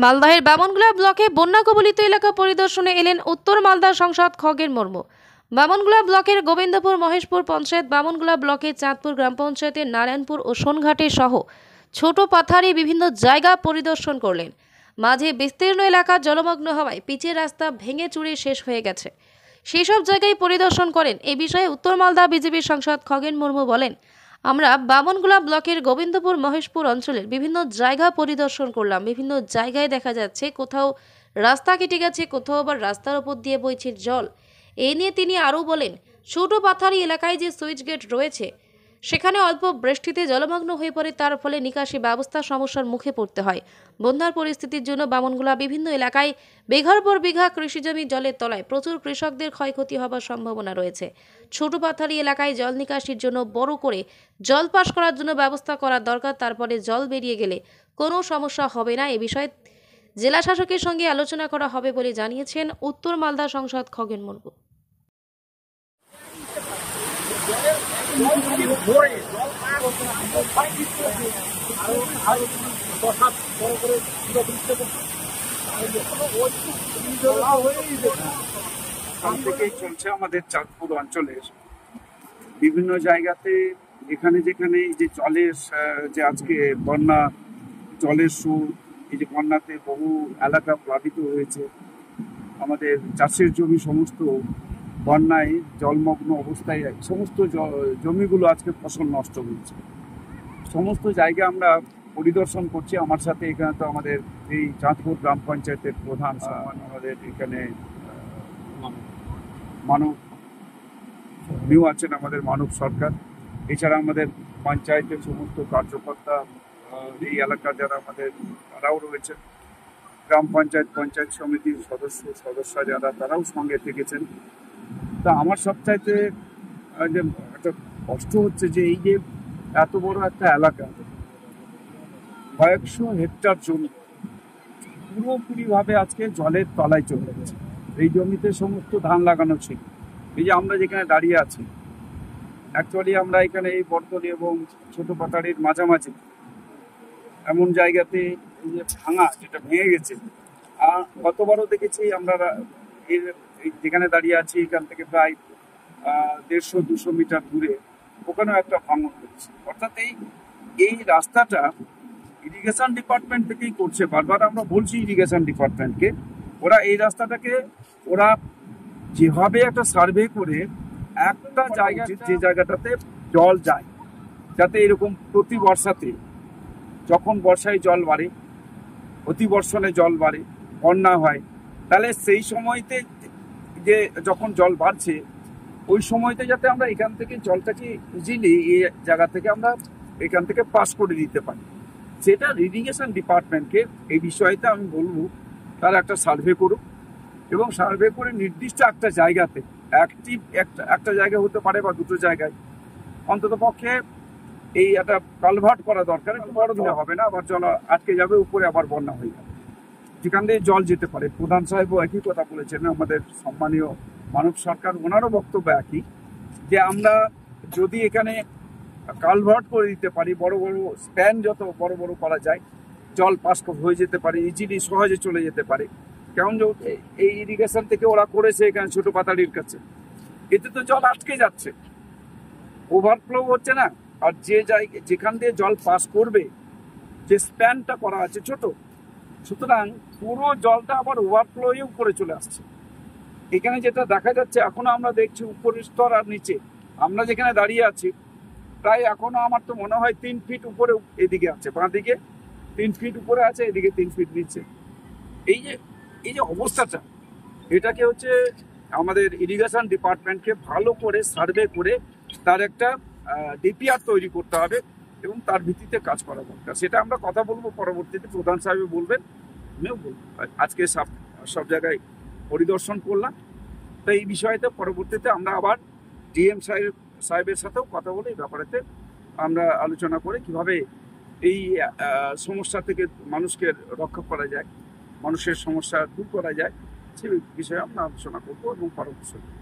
মালদহের বামনগোলা ব্লকে বন্যা কবলিত এলাকা পরিদর্শনে এলেন উত্তর মালদা সাংসদ খগেন মুর্মু। বামনগোলা ব্লকের গোবিন্দপুর মহেশপুর পঞ্চায়েত, বামনগোলা ব্লকের চাঁদপুর গ্রাম পঞ্চায়েতের নারায়ণপুর ও সোনঘাটে সহ ছোট পাথারি বিভিন্ন জায়গা পরিদর্শন করলেন। মাঝে বিস্তীর্ণ এলাকা জলমগ্ন হওয়ায় পিচের রাস্তা ভেঙে চুরে শেষ হয়ে গেছে। সেই সব জায়গায় পরিদর্শন করেন। এই বিষয়ে উত্তর মালদা বিজেপির সাংসদ খগেন মুর্মু বলেন, আমরা বামনগোলা ব্লকের গোবিন্দপুর মহেশপুর অঞ্চলের বিভিন্ন জায়গা পরিদর্শন করলাম। বিভিন্ন জায়গায় দেখা যাচ্ছে কোথাও রাস্তা কেটে গেছে, কোথাও আবার রাস্তার উপর দিয়ে বইছে জল। এই নিয়ে তিনি আরও বলেন, ছোট পাথারি এলাকায় যে সুইচ গেট রয়েছে সেখানে অল্প বৃষ্টিতে জলমগ্ন হয়ে পড়ে, তার ফলে নিকাশি ব্যবস্থা সমস্যার মুখে পড়তে হয়। বন্যার পরিস্থিতির জন্য বামনগোলা বিভিন্ন এলাকায় বিঘার পর বিঘা কৃষিজমি জলের তলায়, প্রচুর কৃষকদের ক্ষয়ক্ষতি হবার সম্ভাবনা রয়েছে। ছোট পাথারি এলাকায় জল নিকাশির জন্য বড় করে জল পাস করার জন্য ব্যবস্থা করা দরকার। তারপরে জল বেরিয়ে গেলে কোনো সমস্যা হবে না। এ বিষয়ে জেলা শাসকের সঙ্গে আলোচনা করা হবে বলে জানিয়েছেন উত্তর মালদা সাংসদ খগেন মুর্মু। থেকেই চলছে আমাদের চাঁদপুর অঞ্চলের বিভিন্ন জায়গাতে, যেখানে যেখানে এই যে জলের যে আজকে বন্যা, জলের সুর, এই যে বন্যাতে বহু এলাকা প্লাবিত হয়েছে। আমাদের চাষের জমি সমস্ত বন্যায় জলমগ্ন অবস্থায়, সমস্ত জমিগুলো আজকে ফসল নষ্ট হয়েছে। সমস্ত জায়গা আমরা পরিদর্শন করছি। আমার সাথে এখানে তো আমাদের এই চাঁদপুর গ্রাম পঞ্চায়েতের প্রধান আমাদের এখানে মানব উনিও আছেন, আমাদের মানব সরকার। এছাড়া আমাদের পঞ্চায়েতের সমস্ত কার্যকর্তা, এই এলাকার যারা আমাদের তারাও রয়েছেন, গ্রাম পঞ্চায়েত, পঞ্চায়েত সমিতির সদস্য যারা, তারাও সঙ্গে থেকেছেন। তা আমার সবচাইতে যে একটা কষ্ট হচ্ছে যে এই যে এত বড় একটা এলাকা, কয়েকশো হেক্টর জমি পুরোপুরিভাবে আজকে জলের তলায় চলে গেছে। এই জমিতে সমস্ত ধান লাগানো ছিল। এই যে আমরা যেখানে দাঁড়িয়ে আছি, অ্যাকচুয়ালি আমরা এখানে এই বর্তলি এবং ছোট পাতাড়ির মাঝামাঝি এমন জায়গাতে এই যে ভাঙা, যেটা ভেঙে গেছে। আর গতবারও দেখেছি আমরা যেখানে দাঁড়িয়ে আছি এখান থেকে প্রায় 150-200 মিটার দূরে ওখানেও একটা ভাঙন হয়েছে। অর্থাৎ এই রাস্তাটা ইরিগেশন ডিপার্টমেন্ট থেকেই করছে। বারবার আমরা বলছি ইরিগেশন ডিপার্টমেন্টকে, ওরা এই রাস্তাটাকে ওরা যেভাবে একটা সার্ভে করে একটা জায়গা, যে জায়গাটাতে জল যায়, যাতে এরকম প্রতি বর্ষাতে যখন বর্ষায় জল বাড়ে, অতিবর্ষণে জল বাড়ে, বন্যা হয়, তাহলে সেই সময়তে যে যখন জল বাড়ছে ওই সময়তে যাতে আমরা এখান থেকে জলটাকে ইজিলি এই জায়গা থেকে আমরা এখান থেকে পাস করে দিতে পারি। সেটা ইরিগেশন ডিপার্টমেন্টকে এই বিষয়তে আমি বলবো তারা একটা সার্ভে করুক, এবং সার্ভে করে নির্দিষ্ট একটা জায়গাতে একটা জায়গা হতে পারে বা দুটো জায়গায় অন্তত পক্ষে এই একটা কালভার্ট করা দরকার। একটু বড় দিনে হবে না, আবার জল আটকে যাবে, উপরে আবার বন্যা হয়ে যাবে, যেখান দিয়ে জল যেতে পারে। প্রধান সাহেবও একই কথা বলেছেন, আমাদের সম্মানীয় মানব সরকার, ওনারও বক্তব্য একই, যে আমরা যদি এখানে কালভার্ট করে দিতে পারি, বড় বড় স্প্যান যত বড় বড় করা যায়, জল পাস হয়ে যেতে পারে, ইজিলি সহজে চলে যেতে পারে। কেমন এই ইরিগেশন থেকে ওরা করেছে এখানে ছোট পাতাড়ির কাছে, এতে তো জল আটকে যাচ্ছে, ওভারফ্লো হচ্ছে না। আর যেখান দিয়ে জল পাস করবে, যে স্প্যানটা করা আছে ছোট, সুতরাং পুরো জলটা আবার ওভারফ্লো হয়ে উপরে চলে আসছে। এখানে যেটা দেখা যাচ্ছে, এখনো আমরা দেখছি উপরের স্তর আর নিচে, আমরা যেখানে দাঁড়িয়ে আছি প্রায় এখনো আমার তো মনে হয় 3 ফিট উপরে এদিকে আছে, বাঁ দিকে 3 ফিট উপরে আছে, এদিকে 3 ফিট নিচে। এই যে অবস্থাটা, এটাকে হচ্ছে আমাদের ইরিগেশন ডিপার্টমেন্টকে ভালো করে সার্ভে করে তার একটা ডিপিআর তৈরি করতে হবে এবং তার ভিত্তিতে কাজ করা দরকার। সেটা আমরা কথা বলবো পরবর্তীতে, প্রধান সাহেব বলবেন, আমিও বলবো। আজকে সব জায়গায় পরিদর্শন করলাম, তো এই বিষয়তে পরবর্তীতে আমরা আবার ডিএম সাহেবের সাথেও কথা বলে এই ব্যাপারেতে আমরা আলোচনা করে কিভাবে এই সমস্যা থেকে মানুষকে রক্ষা করা যায়, মানুষের সমস্যা দূর করা যায়, সে বিষয়ে আমরা আলোচনা করবো এবং পরামর্শ দেব।